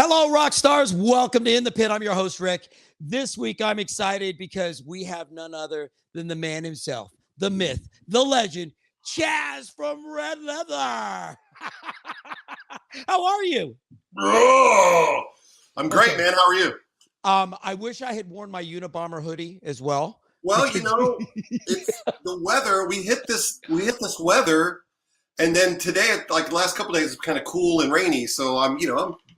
Hello, rock stars. Welcome to In the Pit. I'm your host, Rick. This week, I'm excited because we have none other than the man himself, the myth, the legend, Chaz from Red Leather. How are you? Oh, I'm great, man. How are you? I wish I had worn my Unabomber hoodie as well. Well, you know, it's the weather. We hit this weather, and then today, like the last couple of days, it's kind of cool and rainy. So I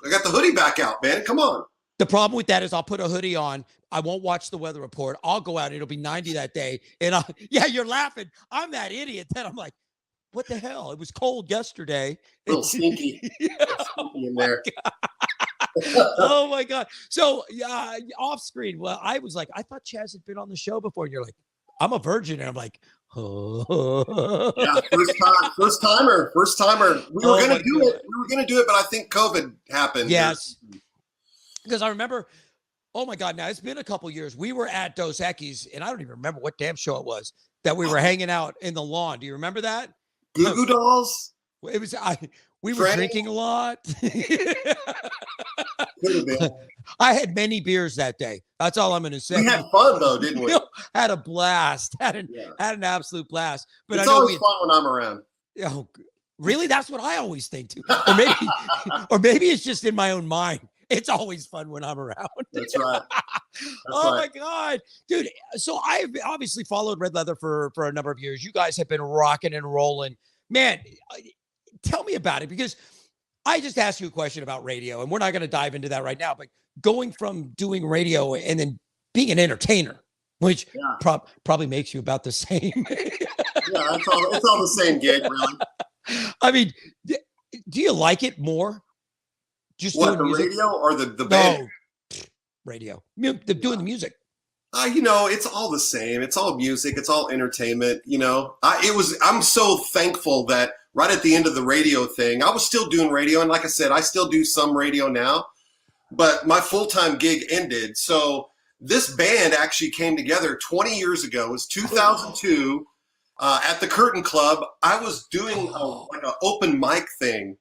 got the hoodie back out, man. Come on. The problem with that is I'll put a hoodie on. I won't watch the weather report. I'll go out. It'll be 90 that day. And yeah, you're laughing. I'm that idiot. Then I'm like, what the hell? It was cold yesterday. A little stinky. In there. Oh my God. So off screen. Well, I was like, I thought Chaz had been on the show before. And you're like, I'm a virgin. And I'm like, oh. Yeah, first timer. We were gonna do it, but I think COVID happened. Yes. Because I remember, oh my God, now it's been a couple years. We were at Dos Equis, and I don't even remember what damn show it was that we were hanging out in the lawn. Do you remember that? Goo Goo Dolls? It was we were drinking a lot. I had many beers that day. That's all I'm going to say. We had fun though, didn't we? Had a blast. Had an absolute blast. But it's always fun when I'm around. Oh, really? That's what I always think too. Or maybe it's just in my own mind. It's always fun when I'm around. That's right. My God, dude. So I've obviously followed Red Leather for a number of years. You guys have been rocking and rolling. Man, tell me about it, because I just asked you a question about radio, and we're not going to dive into that right now, but going from doing radio and then being an entertainer, which probably makes you about the same. Yeah, it's all the same gig, really. I mean, do you like it more? Just what, the music? Radio or the band? No, radio. Doing the music. It's all the same. It's all music. It's all entertainment. I'm so thankful that right at the end of the radio thing, I was still doing radio. And like I said, I still do some radio now, but my full-time gig ended. So this band actually came together 20 years ago. It was 2002 at the Curtain Club. I was doing an open mic thing.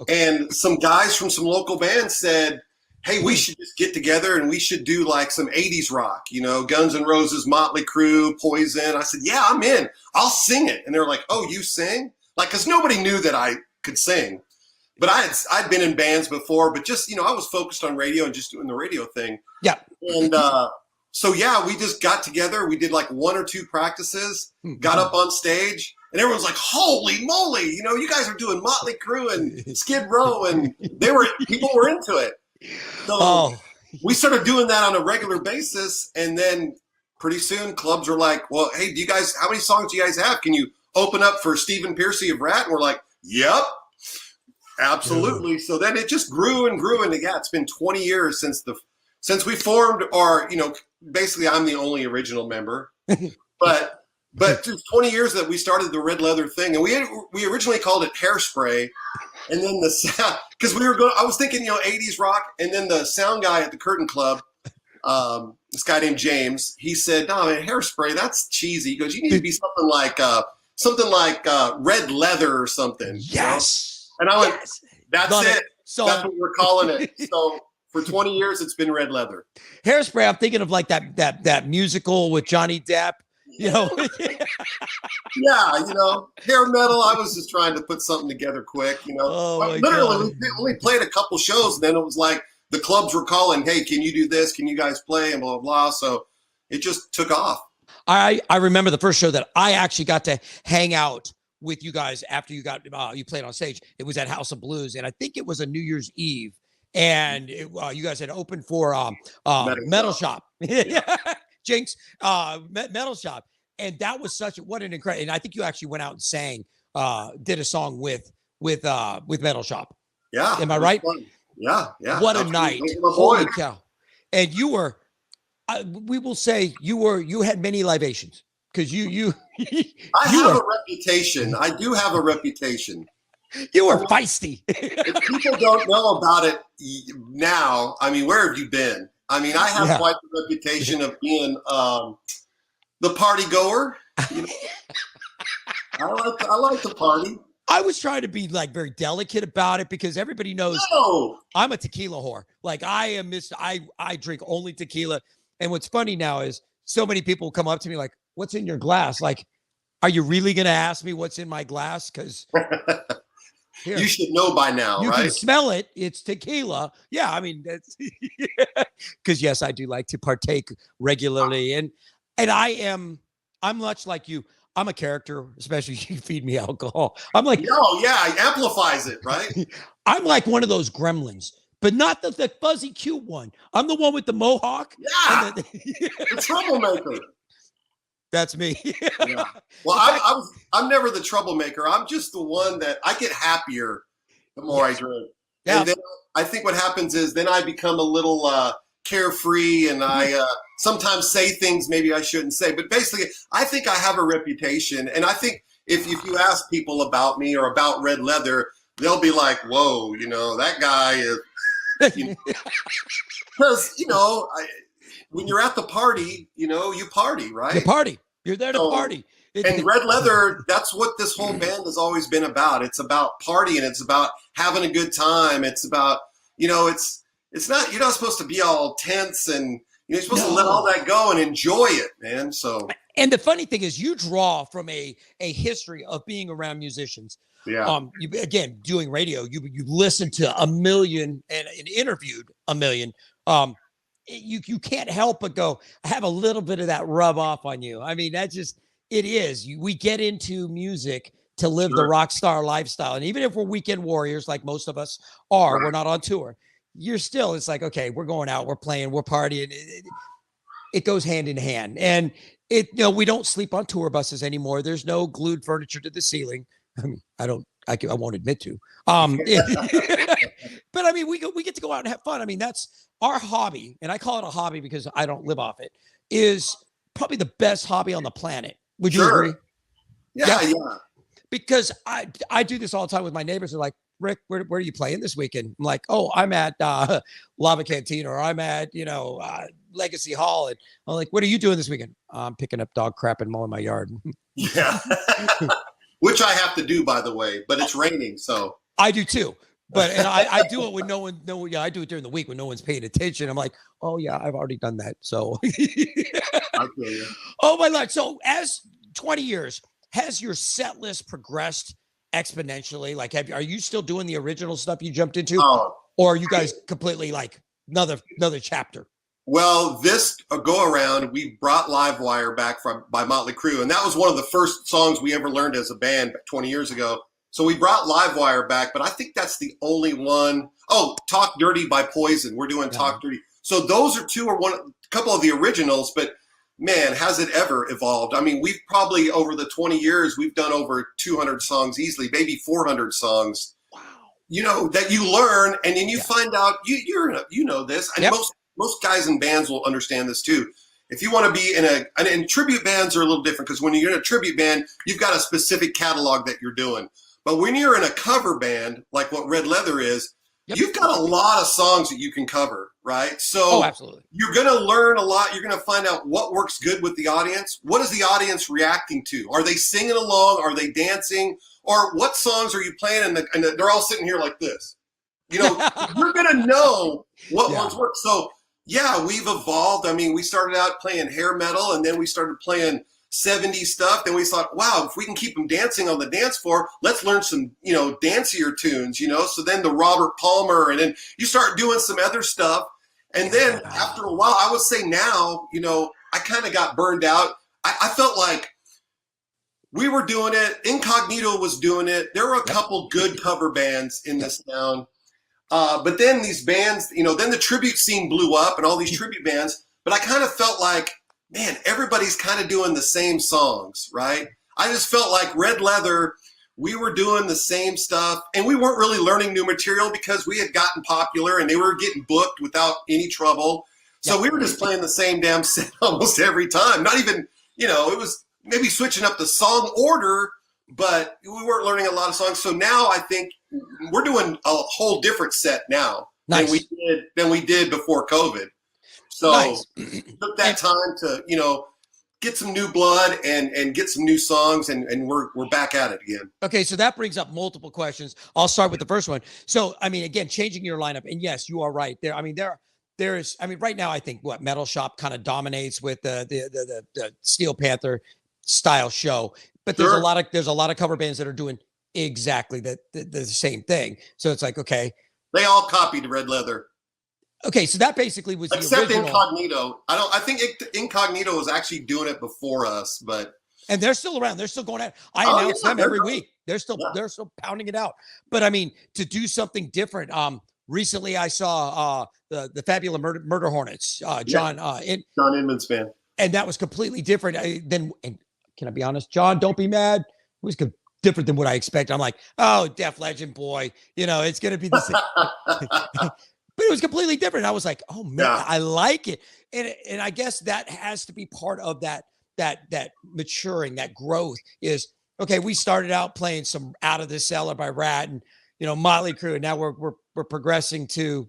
Okay. And some guys from some local bands said, hey, we should just get together and we should do like some 80s rock, Guns N' Roses, Motley Crue, Poison. I said, yeah, I'm in. I'll sing it. And they're like, oh, you sing? Like, because nobody knew that I could sing. But I'd been in bands before, but just, I was focused on radio and just doing the radio thing. Yeah. And we just got together. We did like one or two practices, got up on stage. And everyone's like, holy moly, you guys are doing Motley Crue and Skid Row, and people were into it. So we started doing that on a regular basis. And then pretty soon clubs were like, well, hey, how many songs do you guys have? Can you open up for Stephen Pearcy of Rat? And we're like, yep, absolutely. So then it just grew and grew. And it's been 20 years since we formed basically I'm the only original member, but just 20 years that we started the Red Leather thing. And we originally called it Hairspray. And then because I was thinking, 80s rock. And then the sound guy at the Curtain Club, this guy named James, he said, no, man, Hairspray, that's cheesy. He goes, you need to be something like Red Leather or something. Yes. And I went, that's Love it. So that's what we're calling it. So for 20 years, it's been Red Leather. Hairspray, I'm thinking of like that musical with Johnny Depp. Yeah, hair metal. I was just trying to put something together quick, Literally, we only played a couple shows, and then it was like the clubs were calling, hey, can you do this? Can you guys play? And blah, blah, blah. So it just took off. I remember the first show that I actually got to hang out with you guys after you played on stage. It was at House of Blues, and I think it was a New Year's Eve, and you guys had opened for Metal Shop. Jinx, Metal Shop. And that was what an incredible, and I think you actually went out and sang, did a song with Metal Shop. Yeah. Am I right? Fun. Yeah. What a night. Holy cow. And you were, we will say you had many libations, because I have a reputation. I do have a reputation. You were feisty. If people don't know about it now, where have you been? I have quite the reputation of being the party goer. I like to party. I was trying to be like very delicate about it because everybody knows I'm a tequila whore. Like I drink only tequila. And what's funny now is so many people come up to me like, what's in your glass? Like, are you really going to ask me what's in my glass? Because you should know by now, you right? can smell it. It's tequila. Yeah. I mean, that's because yes, I do like to partake regularly. And I'm much like you. I'm a character, especially if you feed me alcohol. I'm like, it amplifies it, right? I'm like one of those gremlins, but not the fuzzy cute one. I'm the one with the mohawk. Yeah, the troublemaker. That's me. Yeah. Well, I'm never the troublemaker. I'm just the one that I get happier the more I drink. Yeah. And then I think what happens is then I become a little carefree, and I sometimes say things maybe I shouldn't say. But basically, I think I have a reputation, and I think if you ask people about me or about Red Leather, they'll be like, "Whoa, that guy is," because when you're at the party, you party, right? You party. You're there to party. And Red Leather, that's what this whole band has always been about. It's about partying. It's about having a good time. It's about, it's not, you're not supposed to be all tense, and you're supposed to let all that go and enjoy it, man. So. And the funny thing is you draw from a history of being around musicians. Yeah. Again, doing radio, you listen to a million and interviewed a million. You can't help but go, I have a little bit of that rub off on you. I mean, that's just, it is. We get into music to live the rock star lifestyle. And even if we're weekend warriors, like most of us are, we're not on tour. You're still, it's like, okay, we're going out, we're playing, we're partying. It goes hand in hand. And we don't sleep on tour buses anymore. There's no glued furniture to the ceiling. I mean, I won't admit to. But I mean, we get to go out and have fun. I mean, that's our hobby. And I call it a hobby because I don't live off it, is probably the best hobby on the planet. Would you agree? Yeah. Because I do this all the time with my neighbors. They're like, Rick, where are you playing this weekend? I'm like, oh, I'm at Lava Cantina, or I'm at, Legacy Hall. And I'm like, what are you doing this weekend? I'm picking up dog crap and mowing my yard. Yeah. Which I have to do, by the way, but it's raining. So I do too. And I do it when I do it during the week when no one's paying attention. I'm like, oh yeah, I've already done that. So I feel you. Oh my Lord. So as 20 years, has your set list progressed exponentially? Like, are you still doing the original stuff you jumped into? Or are you guys completely like another chapter? Well, this go around, we brought Livewire back by Motley Crue, and that was one of the first songs we ever learned as a band 20 years ago. So we brought Livewire back, but I think that's the only one. Oh, Talk Dirty by Poison. We're doing Talk Dirty. So those are a couple of the originals, but man, has it ever evolved? I mean, we've probably over the 20 years, we've done over 200 songs easily, maybe 400 songs. Wow. That you learn, and then you find out you know this, and most guys in bands will understand this too. If you want to be in tribute bands are a little different, because when you're in a tribute band, you've got a specific catalog that you're doing. But when you're in a cover band, like what Red Leather is, you've got a lot of songs that you can cover, right? So absolutely. You're going to learn a lot. You're going to find out what works good with the audience. What is the audience reacting to? Are they singing along? Are they dancing? Or what songs are you playing? And they're all sitting here like this. You're going to know what ones work. So, we've evolved. I mean, we started out playing hair metal, and then we started playing 70s stuff. Then we thought, wow, if we can keep them dancing on the dance floor, let's learn some, dancier tunes, So then the Robert Palmer, and then you start doing some other stuff. And then after a while, I would say now, I kind of got burned out. I felt like we were doing it. Incognito was doing it. There were a couple good cover bands in this town. But then these bands, then the tribute scene blew up and all these tribute bands. But I kind of felt like, man, everybody's kind of doing the same songs, right? I just felt like Red Leather, we were doing the same stuff, and we weren't really learning new material because we had gotten popular and they were getting booked without any trouble. So we were just playing the same damn set almost every time. Not even, it was maybe switching up the song order, but we weren't learning a lot of songs. So now I think we're doing a whole different set now than we did before COVID. So it took that time to, get some new blood and get some new songs, and we're back at it again. Okay, so that brings up multiple questions. I'll start with the first one. So, I mean, again, changing your lineup, and yes, you are right. There's, I mean, right now, I think what Metal Shop kind of dominates with the Steel Panther style show, but there's a lot of cover bands that are doing exactly the same thing. So it's like, okay, they all copied Red Leather. Okay, so that basically was except the original. Incognito. I think Incognito was actually doing it before us, but and they're still around. They're still going out. I announce them every week. They're still pounding it out. But I mean, to do something different. Recently I saw the Fabulous Murder Hornets. John Inman's band, and that was completely different than. And can I be honest, John? Don't be mad. It was different than what I expect. I'm like, oh, Def Legend boy, it's gonna be the same. But it was completely different. I was like, oh man, I like it. And I guess that has to be part of that maturing, that growth is, okay, we started out playing some Out of the Cellar by Rat and, Motley Crue. And now we're progressing to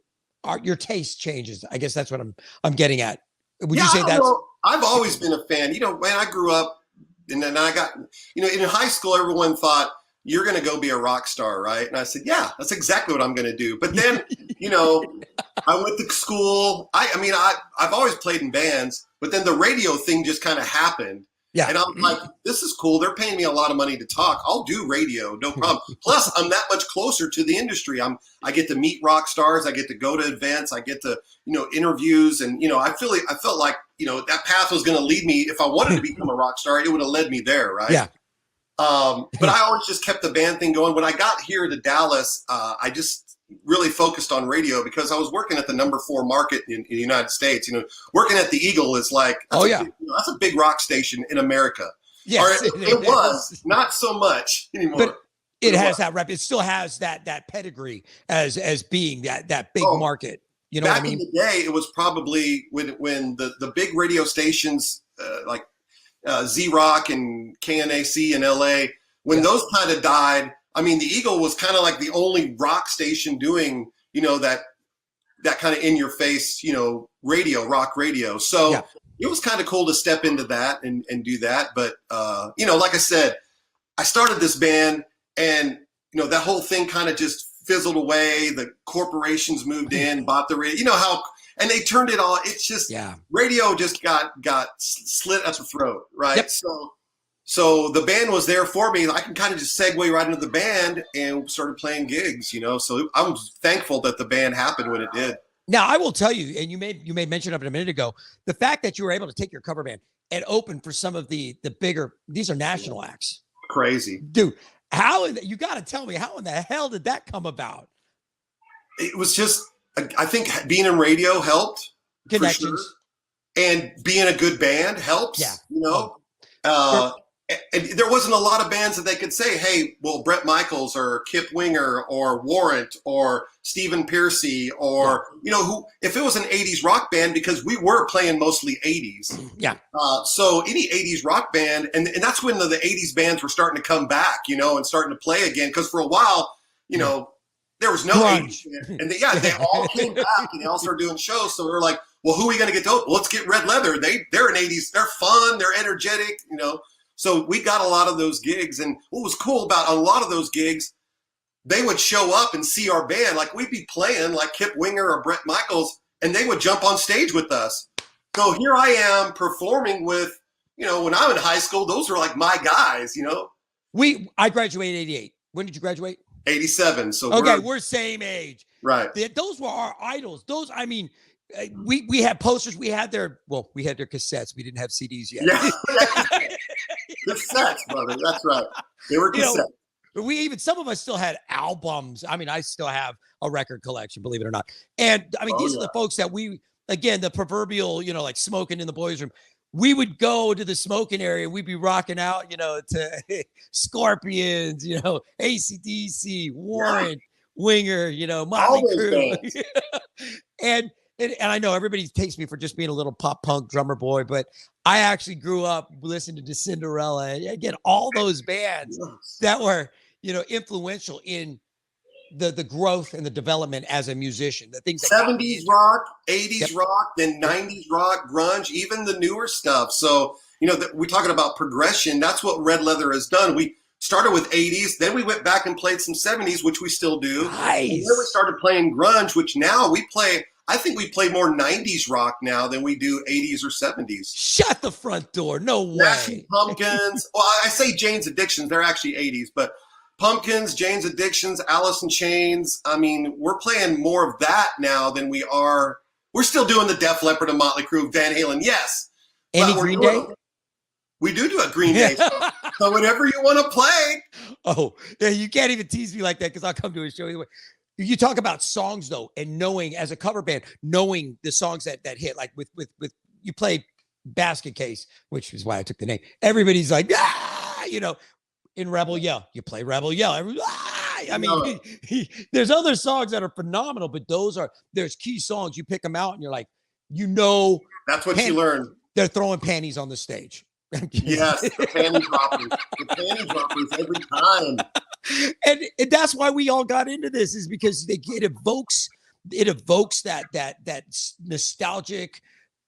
your taste changes. I guess that's what I'm getting at. Would you say that's? I've always been a fan. When I grew up and then I got, in high school, everyone thought, you're going to go be a rock star, right? And I said, yeah, that's exactly what I'm going to do. But then, I went to school. I've always played in bands, but then the radio thing just kind of happened. Yeah. And I'm like, this is cool. They're paying me a lot of money to talk. I'll do radio, no problem. Plus, I'm that much closer to the industry. I get to meet rock stars. I get to go to events. I get to, interviews. And, I felt like, that path was going to lead me. If I wanted to become a rock star, it would have led me there, right? Yeah. But I always just kept the band thing going. When I got here to Dallas, I just really focused on radio because I was working at the number 4 market in the United States. Working at the Eagle is like, that's a big rock station in America. Yes, or it was not so much anymore. But it has that rep. It still has that pedigree as being that big market. You know what I mean? Back in the day, it was probably when the big radio stations like Z-Rock and KNAC in LA, when those kind of died. I mean, the Eagle was kind of like the only rock station doing, that kind of in your face, rock radio. So it was kind of cool to step into that and do that. But, like I said, I started this band and, that whole thing kind of just fizzled away. The corporations moved in, bought the radio, and they turned it on. It's just radio just got slit at the throat, right? Yep. So the band was there for me. I can kind of just segue right into the band and started playing gigs, So I'm thankful that the band happened when it did. Now I will tell you, and you made mention of it a minute ago, the fact that you were able to take your cover band and open for some of the bigger. These are national acts. Crazy, dude. You got to tell me how in the hell did that come about? It was just. I think being in radio helped. Connections. For sure. And being a good band helps. Yeah. And there wasn't a lot of bands that they could say, hey, well, Bret Michaels or Kip Winger or Warrant or Stephen Pearcy or, who, if it was an 80s rock band, because we were playing mostly 80s. Yeah. So any 80s rock band, and that's when the 80s bands were starting to come back, and starting to play again. Because for a while, there was no grunge. 80s. And they all came back and they all started doing shows. So we're like, well, who are we going to get to? Well, let's get Red Leather. They're an 80s. They're fun. They're energetic, So we got a lot of those gigs. And what was cool about a lot of those gigs, they would show up and see our band. Like we'd be playing like Kip Winger or Bret Michaels, and they would jump on stage with us. So here I am performing with, when I'm in high school, those are like my guys, I graduated 88. When did you graduate? 87. So we're same age. Right. Those were our idols. We had posters. We had their cassettes. We didn't have CDs yet. Yeah. Cassettes, brother. That's right. They were cassettes. Some of us still had albums. I mean, I still have a record collection, believe it or not. And I mean, these are the folks that the proverbial, like smoking in the boys' room. We would go to the smoking area. We'd be rocking out, to Scorpions, AC/DC, Warrant, Winger, Motley Crue. And I know everybody takes me for just being a little pop punk drummer boy, but I actually grew up listening to Cinderella. And again, all those bands that were, influential in the growth and the development as a musician. The things 70s rock, 80s rock, then 90s rock, grunge, even the newer stuff. So we're talking about progression. That's what Red Leather has done. We started with 80s, then we went back and played some 70s, which we still do. Nice. And then we started playing grunge, which now we play. I think we play more 90s rock now than we do 80s or 70s. Shut the front door. No way. Smashing Pumpkins. Well, I say Jane's Addictions. They're actually 80s, but Pumpkins, Jane's Addictions, Alice in Chains. I mean, we're playing more of that now than we are. We're still doing the Def Leppard and Motley Crue, Van Halen, yes. Any Green Day? We do a Green Day. So whatever you want to play. Oh, yeah, you can't even tease me like that because I'll come to a show anyway. You talk about songs though, and knowing as a cover band, knowing the songs that hit, like with you play Basket Case, which is why I took the name. Everybody's like, in Rebel Yell, you play Rebel Yell. I mean, there's other songs that are phenomenal, but there's key songs. You pick them out, and you're like, that's what you learn. They're throwing panties on the stage. Yes, the panty droppers. The panty droppers every time. And that's why we all got into this, is because it evokes that nostalgic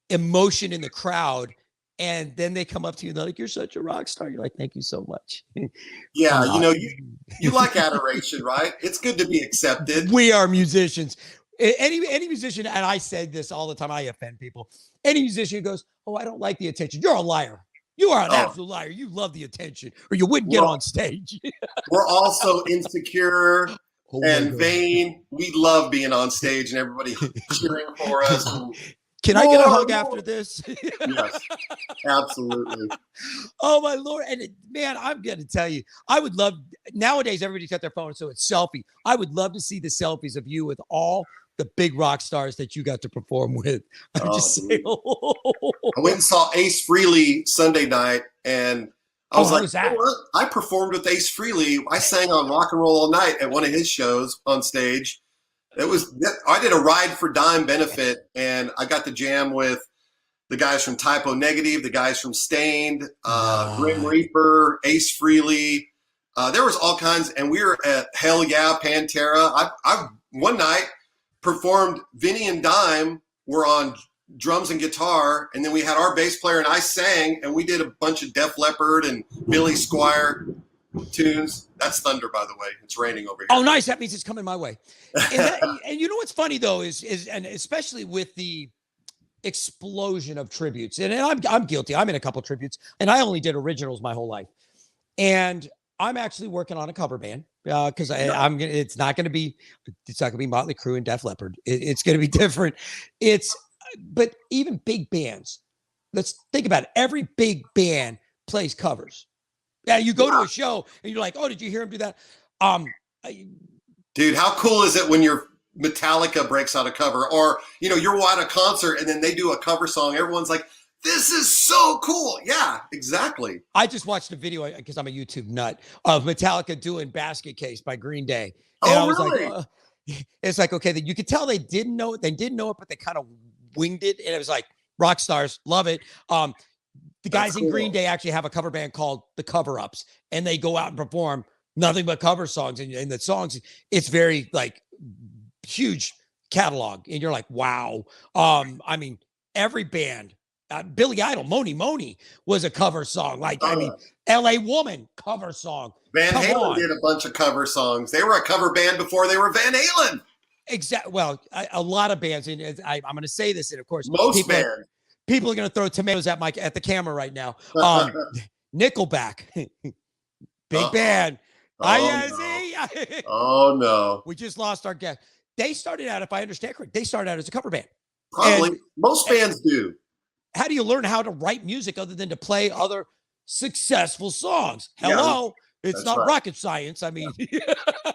emotion in the crowd, and then they come up to you and they're like, "You're such a rock star." You're like, "Thank you so much." Yeah, you like adoration, right? It's good to be accepted. We are musicians. Any musician, and I say this all the time, I offend people. Any musician who goes, "Oh, I don't like the attention," you're a liar. You are an absolute liar. You love the attention, or you wouldn't get on stage. We're also insecure and vain. We love being on stage and everybody cheering for us. Can I get a hug after this? Yes, absolutely. Oh, my Lord. And man, I'm going to tell you, I would love, nowadays, everybody's got their phone, so it's selfie. I would love to see the selfies of you with all the big rock stars that you got to perform with. I'm just saying. I went and saw Ace Frehley Sunday night, and I was like, you know what? I performed with Ace Frehley. I sang on Rock and Roll All Night at one of his shows on stage. I did a Ride for Dime benefit, and I got to jam with the guys from Typo Negative, the guys from Stained, Grim Reaper, Ace Frehley. There was all kinds, and we were at Hell Yeah, Pantera. I one night performed. Vinny and Dime were on drums and guitar, and then we had our bass player and I sang, and we did a bunch of Def Leppard and Billy Squier tunes. That's thunder, by the way. It's raining over here. Oh, nice. That means it's coming my way. And you know what's funny though is and especially with the explosion of tributes, and I'm guilty. I'm in a couple tributes, and I only did originals my whole life, and I'm actually working on a cover band because it's not going to be Motley Crue and Def Leppard. It's going to be different. But even big bands, let's think about it. Every big band plays covers. Yeah, you go to a show and you're like, "Oh, did you hear him do that?" Dude, how cool is it when your Metallica breaks out a cover, or you're at a concert and then they do a cover song? Everyone's like, "This is so cool!" Yeah, exactly. I just watched a video because I'm a YouTube nut of Metallica doing "Basket Case" by Green Day, and I was really? like, "It's like okay." You could tell they didn't know it. They didn't know it, but they kind of winged it, and it was like rock stars, love it. The guys in Green Day actually have a cover band called the Cover Ups, and they go out and perform nothing but cover songs. And the songs, it's very like huge catalog. And you're like, wow. I mean, every band, Billy Idol, Moni was a cover song. Like, LA Woman cover song. Van Halen did a bunch of cover songs. They were a cover band before they were Van Halen. Exactly. Well, a lot of bands, and I'm going to say this, and of course, most bands. People are going to throw tomatoes at the camera right now. Nickelback, big band. Oh no! We just lost our guest. They started out, if I understand correct, as a cover band. Probably most bands do. How do you learn how to write music other than to play other successful songs? Hello, it's not rocket science. I mean, exactly.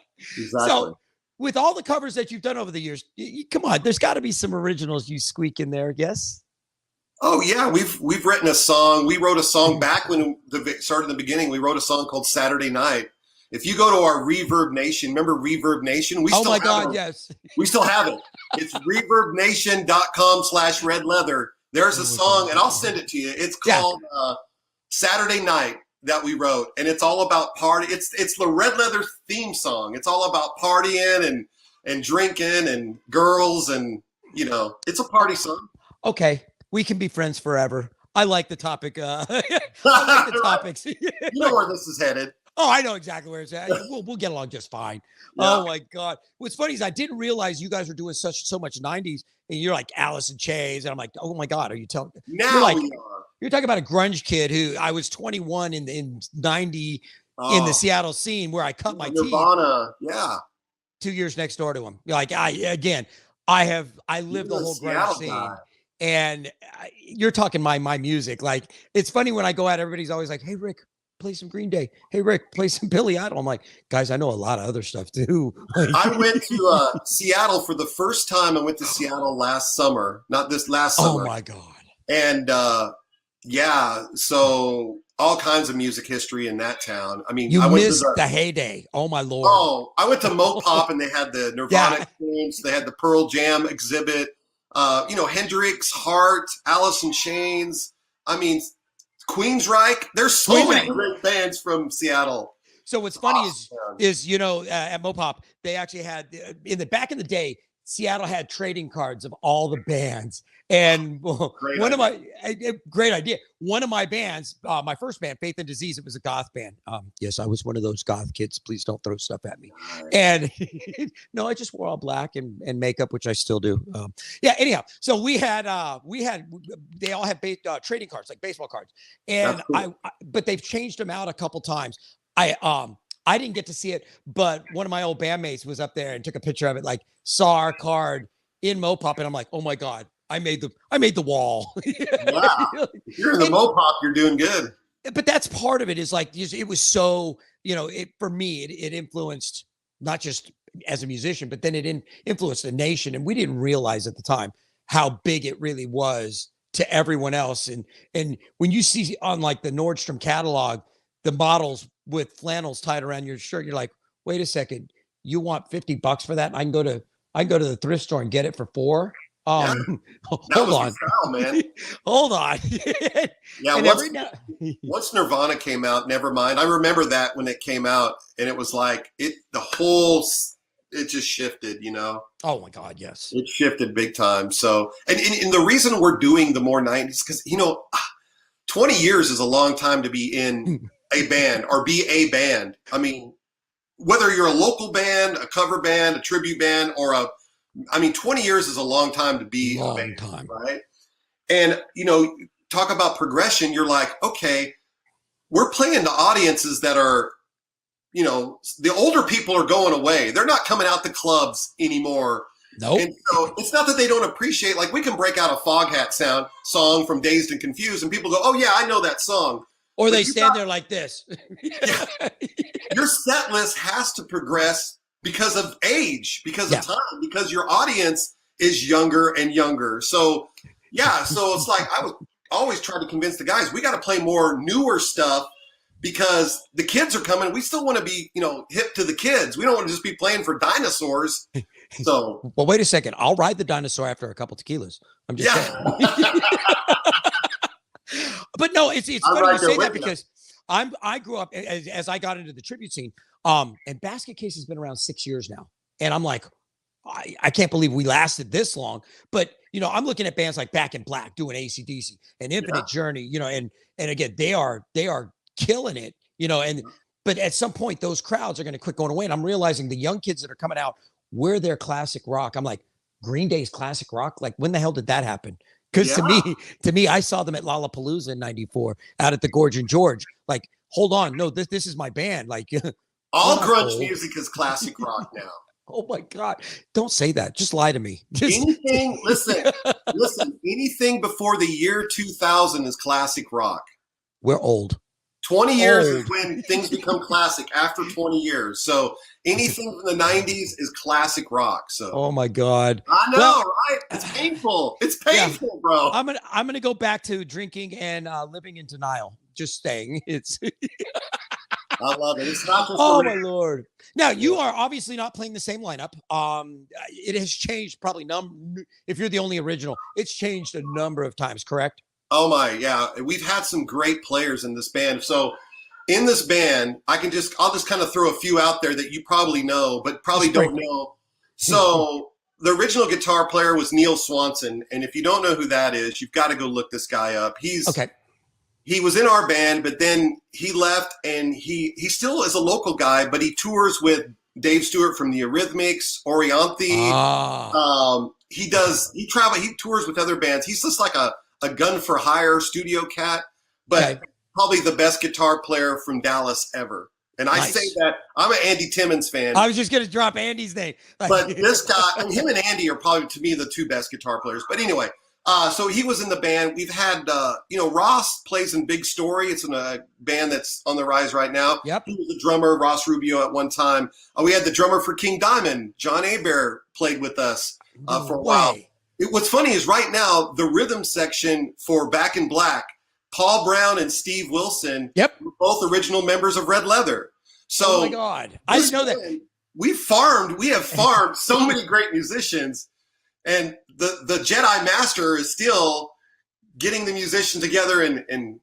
So, with all the covers that you've done over the years, come on, there's got to be some originals you squeak in there, I guess. Oh yeah, we've written a song. We wrote a song back when started in the beginning. We wrote a song called Saturday Night. If you go to our Reverb Nation, remember Reverb Nation? Yes. We still have it. It's reverbnation.com/red leather. There's a song, and I'll send it to you. It's called Saturday Night that we wrote, and it's all about party. It's the Red Leather theme song. It's all about partying and drinking and girls, and it's a party song. Okay. We can be friends forever. I like the topic. I like the topics. You know where this is headed. Oh, I know exactly where it's at. We'll get along just fine. Yeah. Oh my God. What's funny is I didn't realize you guys were doing so much 90s, and you're like Alice and Chaz, and I'm like, oh my God, are you telling? Now you're like, we are. You're talking about a grunge kid who I was 21 in 90 in the Seattle scene where I cut my Nirvana. teeth. Yeah. 2 years next door to him. Like I lived the whole grunge scene. Guy. And you're talking my music. Like, it's funny when I go out, everybody's always like, hey, Rick, play some Green Day. Hey, Rick, play some Billy Idol. I'm like, guys, I know a lot of other stuff too. I went to Seattle for the first time. I went to Seattle last summer, not this last summer. Oh my God. And so all kinds of music history in that town. I mean, I went missed the heyday. Oh my Lord. Oh, I went to Mopop and they had the Nirvana experience. They had the Pearl Jam exhibit. Hendrix, Heart, Alice in Chains. I mean, Queensryche. There's so many great bands from Seattle. So what's funny is at Mopop they actually had back in the day, Seattle had trading cards of all the bands, and great idea. One of my bands, my first band, Faith and Disease, it was a goth band. Yes, I was one of those goth kids. Please don't throw stuff at me. And no, I just wore all black and makeup, which I still do. Anyhow, so we had they all had trading cards, like baseball cards, and cool. But they've changed them out a couple times. I didn't get to see it, but one of my old bandmates was up there and took a picture of it, like saw our card in Mopop, and I'm like, oh my God, I made the wall. Yeah, if you're in the Mopop, you're doing good. But that's part of it. Is like it was so for me it influenced not just as a musician, but then it influenced the nation, and we didn't realize at the time how big it really was to everyone else. And when you see on like the Nordstrom catalog the models with flannels tied around your shirt, you're like, wait a second, you want $50 for that? And I can go to the thrift store and get it for $4. Hold on, trial, man. Hold on. Yeah. Once Nirvana came out, never mind. I remember that when it came out, and it was like it just shifted, Oh my God, yes. It shifted big time. So, and the reason we're doing the more 90s, because 20 years is a long time to be in a band or be a band. I mean, whether you're a local band, a cover band, a tribute band, or 20 years is a long time to be a band, right? And, talk about progression. You're like, okay, we're playing to audiences that are, the older people are going away. They're not coming out the clubs anymore. Nope. And so it's not that they don't appreciate, like we can break out a Foghat song from Dazed and Confused, and people go, oh yeah, I know that song. Or they stand there like this. Yeah. Your set list has to progress because of age, because of time, because your audience is younger and younger. So, so it's like I was always trying to convince the guys, we got to play more newer stuff because the kids are coming. We still want to be, hip to the kids. We don't want to just be playing for dinosaurs. So, well, wait a second. I'll ride the dinosaur after a couple tequilas. I'm just saying. But no, it's funny you say that because I grew up as I got into the tribute scene. And Basket Case has been around 6 years now, and I'm like, I can't believe we lasted this long. But I'm looking at bands like Back in Black doing AC/DC and Infinite Journey. And again, they are killing it. But at some point, those crowds are going to quit going away. And I'm realizing the young kids that are coming out, we're their classic rock. I'm like, Green Day's classic rock. Like, when the hell did that happen? Because to me, I saw them at Lollapalooza in '94 out at the Gorge and George. Like, hold on, no, this is my band. Like, all grunge music is classic rock now. Oh my God! Don't say that. Just lie to me. Anything. Listen. Anything before the year 2000 is classic rock. We're old. 20 years is when things become classic. After 20 years, so anything from the 90s is classic rock. So, oh my God, I know, right? It's painful. It's painful, bro. I'm gonna go back to drinking and living in denial. Just saying, it's. I love it. It's not just. Oh my Lord! Now you are obviously not playing the same lineup. It has changed probably. If you're the only original, it's changed a number of times. Correct? Oh my, yeah. We've had some great players in this band. So in this band, I'll just kind of throw a few out there that you probably know, but probably don't know. So the original guitar player was Neil Swanson. And if you don't know who that is, you've got to go look this guy up. He was in our band, but then he left, and he still is a local guy, but he tours with Dave Stewart from the Eurythmics, Orianthi. He tours with other bands. He's just like a gun for hire studio cat, but probably the best guitar player from Dallas ever. And I say that I'm an Andy Timmons fan. I was just going to drop Andy's name. But this guy, and him and Andy are probably, to me, the two best guitar players. But anyway, so he was in the band. We've had, Ross plays in Big Story. It's in a band that's on the rise right now. Yep. He was a drummer, Ross Rubio, at one time. We had the drummer for King Diamond, John Hebert, played with us for a while. What's funny is right now, the rhythm section for Back in Black, Paul Brown and Steve Wilson, were both original members of Red Leather. So, oh my God, I didn't know that. We have farmed so many great musicians, and the Jedi Master is still getting the musicians together and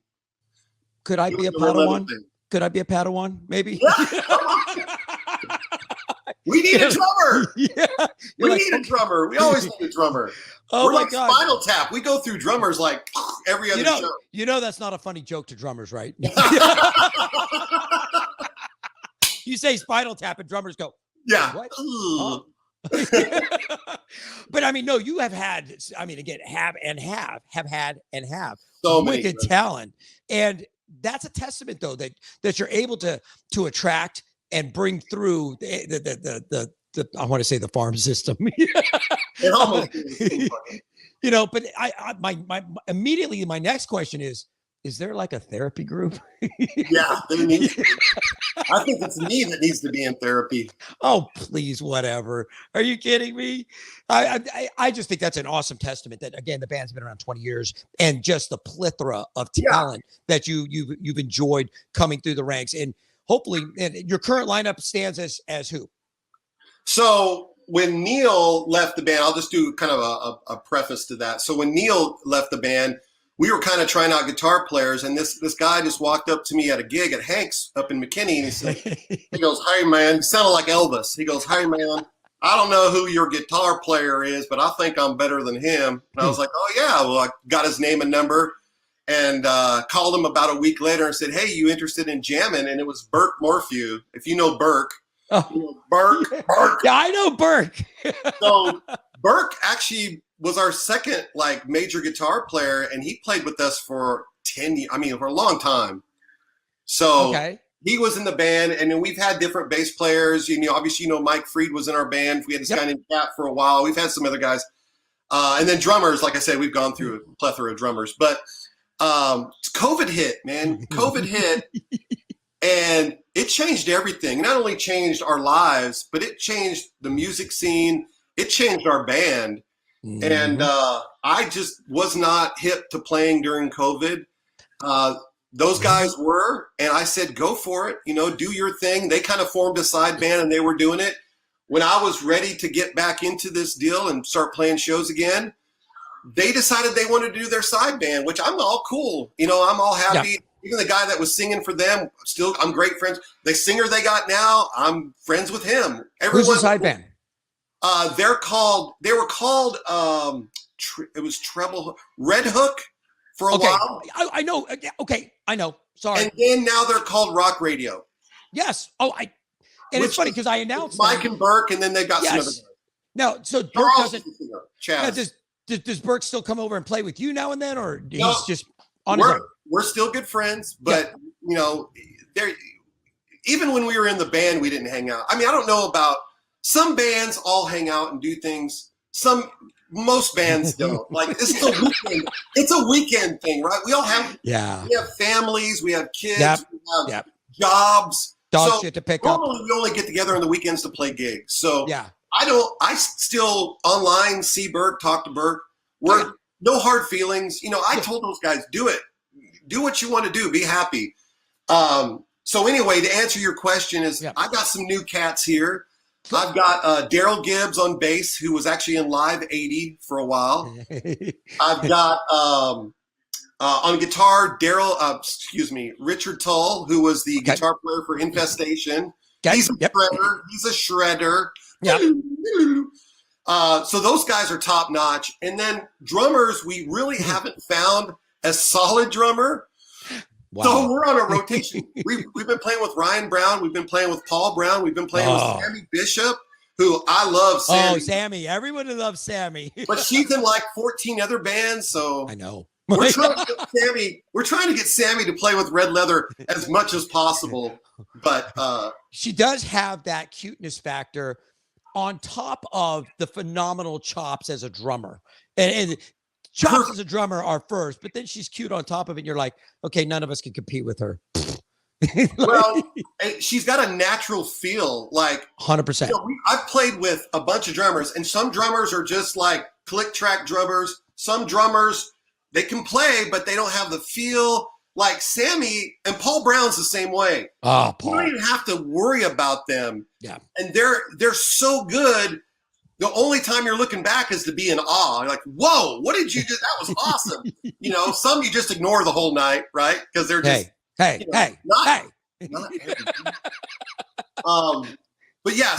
could I be a Padawan? Could I be a Padawan? Maybe. Yeah. We need a drummer. Yeah. We need a drummer. We always need a drummer. Oh, we're my like God. Spinal Tap. We go through drummers like every other show. You know that's not a funny joke to drummers, right? You say Spinal Tap and drummers go, yeah. What? Oh. But I mean, no, you have had, again, have had so wicked talent. And that's a testament, though, that you're able to attract and bring through the I want to say the farm system. It almost is. But my immediately my next question is there like a therapy group? Yeah, there needs to be. I think it's me that needs to be in therapy. Oh, please, whatever. Are you kidding me? I just think that's an awesome testament that, again, the band's been around 20 years and just the plethora of talent that you've enjoyed coming through the ranks. And hopefully, and your current lineup stands as who? So when Neil left the band, I'll just do kind of a preface to that. So when Neil left the band, we were kind of trying out guitar players, and this guy just walked up to me at a gig at Hank's up in McKinney, and he goes, "Hey man," he sounded like Elvis. He goes, "Hey man, I don't know who your guitar player is, but I think I'm better than him." And I was like, "Oh yeah." Well, I got his name and number, and called him about a week later and said, "Hey, you interested in jamming?" And it was Burke Morphew. If you know Burke. Burke. Yeah, I know Burke. So Burke actually was our second major guitar player, and he played with us for 10 years. For a long time. So he was in the band, and then we've had different bass players. Obviously, Mike Freed was in our band. We had this guy named Cat for a while. We've had some other guys, and then drummers. Like I said, we've gone through a plethora of drummers. But COVID hit, man. COVID hit. And it changed everything. It not only changed our lives, but it changed the music scene. It changed our band. Mm-hmm. And I just was not hip to playing during COVID. Those guys were, and I said, go for it. Do your thing. They kind of formed a side band, and they were doing it. When I was ready to get back into this deal and start playing shows again, they decided they wanted to do their side band, which I'm all cool. I'm all happy. Yeah. Even the guy that was singing for them, I'm great friends. The singer they got now, I'm friends with him. Who's the side band? They were called, it was Treble Red Hook for a while. I know. Okay. I know. Sorry. And then now they're called Rock Radio. Yes. It's funny because I announced Mike and Burke, and then they got some other guys. Now, so Burke doesn't, Chaz. Does Burke still come over and play with you now and then, or he's just on his own? We're still good friends, but even when we were in the band, we didn't hang out. I don't know about some bands all hang out and do things. Most bands don't. This is a weekend. It's a weekend thing, right? We all have. Yeah. We have families. We have kids. Yep. We have jobs. Dog shit to pick up. Normally, we only get together on the weekends to play gigs. So I still online see Burke, talk to Burke. We're no hard feelings. I told those guys, do it. Do what you want to do. Be happy. So anyway, to answer your question I got some new cats here. I've got Daryl Gibbs on bass, who was actually in Live 80 for a while. I've got on guitar, Richard Tull, who was the guitar player for Infestation. He's a shredder. He's a shredder. Yep. So those guys are top notch. And then drummers, we really haven't found a solid drummer. Wow. So we're on a rotation. We've been playing with Ryan Brown. We've been playing with Paul Brown. We've been playing with Sammy Bishop, who I love. Sammy. Oh, Sammy. Everybody loves Sammy. But she's in like 14 other bands. So I know. We're trying to get Sammy to play with Red Leather as much as possible. But she does have that cuteness factor on top of the phenomenal chops as a drummer. And chops as a drummer are first, but then she's cute on top of it. And you're like, okay, none of us can compete with her. Well, she's got a natural feel, like 100%. You know, I've played with a bunch of drummers, and some drummers are just like click track drummers. Some drummers, they can play, but they don't have the feel. Like Sammy and Paul Brown's the same way. Oh, Paul. You don't even have to worry about them. Yeah, and they're so good. The only time you're looking back is to be in awe. You're like, whoa, what did you do? That was awesome. You know, some you just ignore the whole night, right? Because they're just hey. Not but yeah,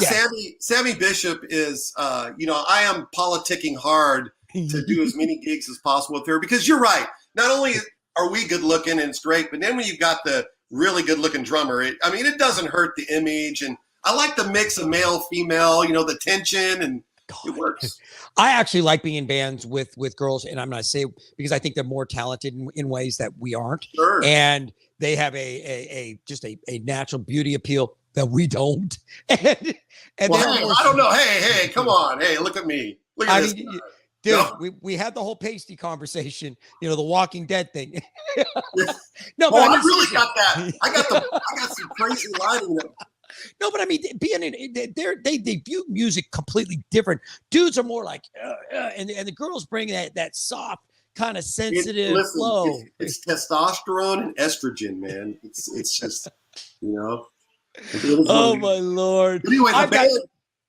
Sammy Bishop is, you know, I am politicking hard to do as many gigs as possible with her, because you're right. Not only are we good looking and it's great, but then when you've got the really good looking drummer, it doesn't hurt the image. And I like the mix of male, female, you know, the tension, and it works. I actually like being in bands with girls, and I'm going to say because I think they're more talented in ways that we aren't. Sure. And they have a natural beauty appeal that we don't. And well, hey, I don't know. Hey, come on. Hey, look at me. Look at this. Dude, no. we had the whole pasty conversation, you know, the Walking Dead thing. No, but I really got that. I got some crazy lighting. No, but I mean, they view music completely different. Dudes are more like, and the girls bring that soft, kind of sensitive flow. It's testosterone and estrogen, man. It's just, you know. Oh my Lord. Anyway,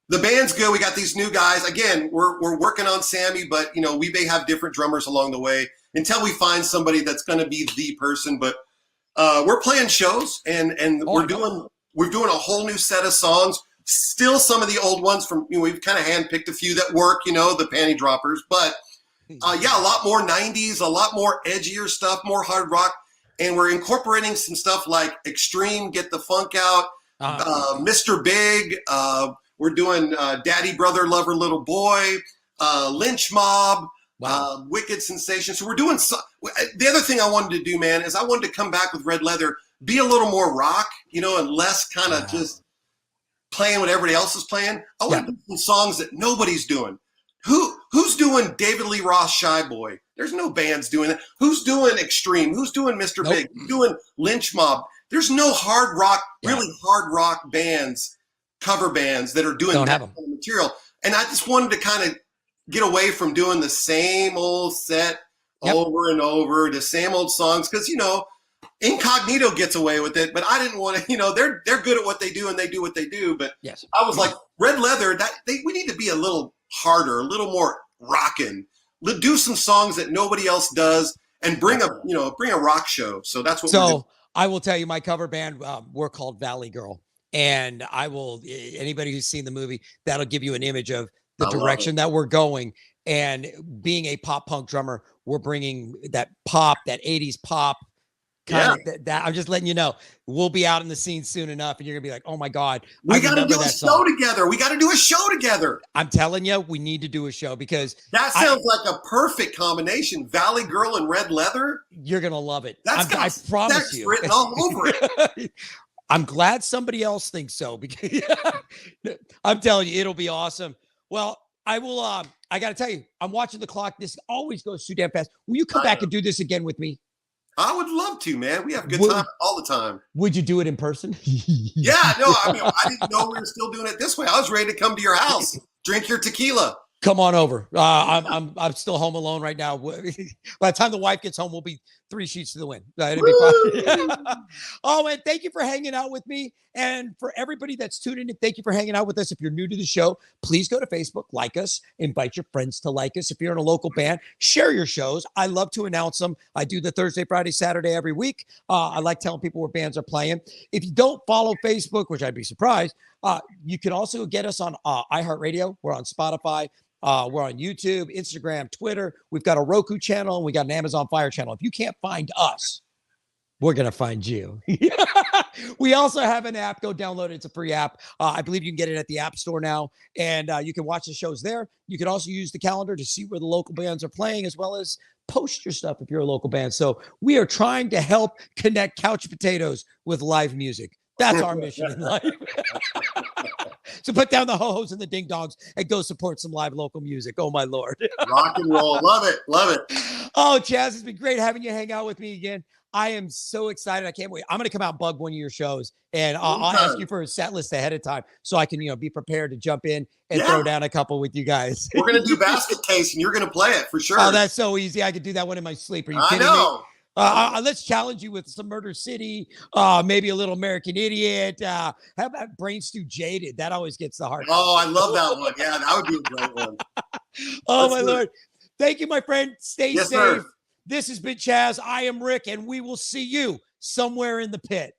the band's good. We got these new guys. Again, we're working on Sammy, but you know, we may have different drummers along the way until we find somebody that's going to be the person. But we're playing shows, and we're doing a whole new set of songs. Still some of the old ones from, you know, we've kind of handpicked a few that work, you know, the panty droppers, but a lot more 90s, a lot more edgier stuff, more hard rock. And we're incorporating some stuff like Extreme, Get the Funk Out, Mr. Big. We're doing Daddy, Brother, Lover, Little Boy, Lynch Mob, Wicked Sensation. So we're doing the other thing I wanted to do, man, is I wanted to come back with Red Leather, be a little more rock, you know, and less kind of just playing what everybody else is playing. I want to do some songs that nobody's doing. Who's doing David Lee Roth, Shy Boy? There's no bands doing that. Who's doing Extreme? Who's doing Mr. Big? Who's doing Lynch Mob? There's no hard rock, really hard rock bands, cover bands that are doing that kind of material. And I just wanted to kind of get away from doing the same old set over and over, the same old songs, because, you know, Incognito gets away with it, but I didn't want to, you know, they're good at what they do and they do what they do. But I was like, Red Leather, we need to be a little harder, a little more rockin'. Do some songs that nobody else does, and bring a rock show. So that's what we're doing. I will tell you, my cover band, we're called Valley Girl, and anybody who's seen the movie, that'll give you an image of the direction that we're going. And being a pop punk drummer, we're bringing that 80s pop. That I'm just letting you know, we'll be out in the scene soon enough, and you're gonna be like, oh my God, we got to do a show together. We got to do a show together. I'm telling you, we need to do a show, because that sounds like a perfect combination. Valley Girl and Red Leather. You're gonna love it. I promise you. Written all over it. I'm glad somebody else thinks so, because I'm telling you, it'll be awesome. Well, I will. I got to tell you, I'm watching the clock. This always goes too damn fast. Will you come back and do this again with me? I would love to, man. We have good time all the time. Would you do it in person? Yeah, no, I mean, I didn't know we were still doing it this way. I was ready to come to your house, drink your tequila. Come on over. I'm still home alone right now. By the time the wife gets home, we'll be 3 sheets to the wind. It'll be fine. Oh, and thank you for hanging out with me. And for everybody that's tuning in, thank you for hanging out with us. If you're new to the show, please go to Facebook, like us, invite your friends to like us. If you're in a local band, share your shows. I love to announce them. I do the Thursday, Friday, Saturday every week. I like telling people where bands are playing. If you don't follow Facebook, which I'd be surprised, you can also get us on iHeart Radio. We're on Spotify, We're on YouTube, Instagram, Twitter. We've got a Roku channel, and we got an Amazon Fire channel. If you can't find us, we're going to find you. We also have an app. Go download it. It's a free app. I believe you can get it at the App Store now, and you can watch the shows there. You can also use the calendar to see where the local bands are playing, as well as post your stuff if you're a local band. So we are trying to help connect couch potatoes with live music. That's our mission in life. So put down the ho-hos and the ding-dongs and go support some live local music. Oh, my Lord. Rock and roll. Love it. Love it. Oh, Chaz, it's been great having you hang out with me again. I am so excited. I can't wait. I'm going to come out and bug one of your shows, and I'll ask you for a set list ahead of time so I can, be prepared to jump in and throw down a couple with you guys. We're going to do basket case, and you're going to play it for sure. Oh, that's so easy. I could do that one in my sleep. Are you kidding me? Let's challenge you with some Murder City, maybe a little American Idiot. How about Brain Stew Jaded? That always gets the heart. Oh, I love that one. Yeah, that would be a great one. Oh, my Lord. Thank you, my friend. Stay safe. Sir. This has been Chaz. I am Rick, and we will see you somewhere in the pit.